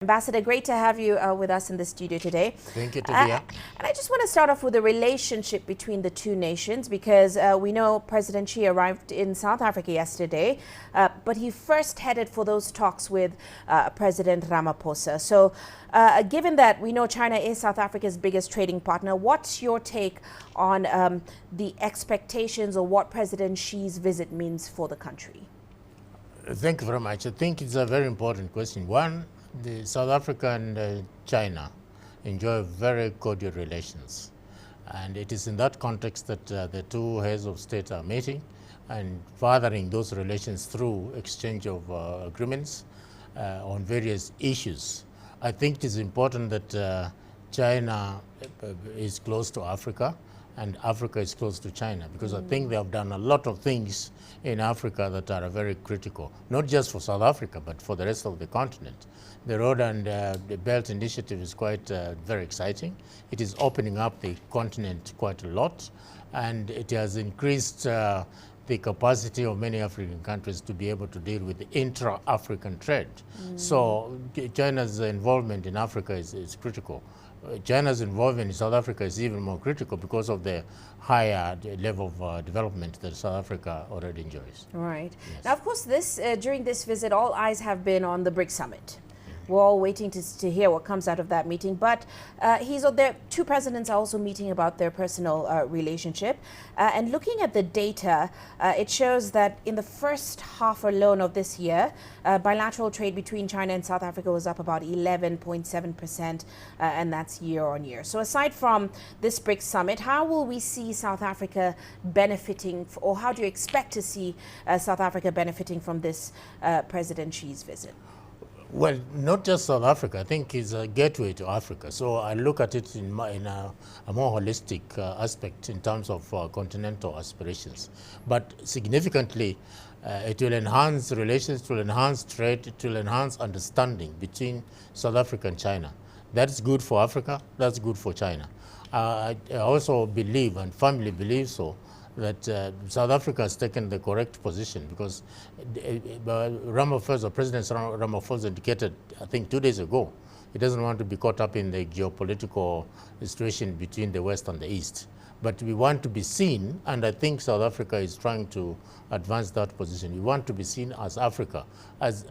Ambassador, great to have you with us in the studio today. Thank you, Tabia. And I just want to start off with the relationship between the two nations, because we know President Xi arrived in South Africa yesterday, but he first headed for those talks with President Ramaphosa. So given that we know China is South Africa's biggest trading partner, what's your take on the expectations or what President Xi's visit means for the country? Thank you very much. I think it's a very important question. One, the South Africa and China enjoy very cordial relations, and it is in that context that the two heads of state are meeting and furthering those relations through exchange of agreements on various issues. I think it is important that China is close to Africa and Africa is close to China, because I think they have done a lot of things in Africa that are very critical, not just for South Africa, but for the rest of the continent. The Road and the Belt Initiative is quite very exciting. It is opening up the continent quite a lot, and it has increased the capacity of many African countries to be able to deal with the intra-African trade. So China's involvement in Africa is critical. China's involvement in South Africa is even more critical because of the higher level of development that South Africa already enjoys. Right. Yes. Now, of course, during this visit, all eyes have been on the BRICS summit. We're all waiting to hear what comes out of that meeting. But two presidents are also meeting about their personal relationship. And looking at the data, it shows that in the first half alone of this year, bilateral trade between China and South Africa was up about 11.7%, and that's year on year. So aside from this BRICS summit, how will we see South Africa benefiting, or how do you expect to see South Africa benefiting from this President Xi's visit? Well, not just South Africa. I think it's a gateway to Africa. So I look at it in a more holistic aspect in terms of continental aspirations. But significantly, it will enhance relations, it will enhance trade, it will enhance understanding between South Africa and China. That's good for Africa, that's good for China. I also believe, and firmly believe so, that South Africa has taken the correct position, because Ramaphosa, President Ramaphosa indicated, I think 2 days ago, he doesn't want to be caught up in the geopolitical situation between the West and the East. But we want to be seen, and I think South Africa is trying to advance that position. We want to be seen as Africa, as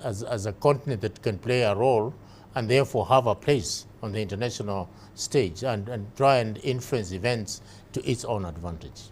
a continent that can play a role and therefore have a place on the international stage and try and influence events to its own advantage.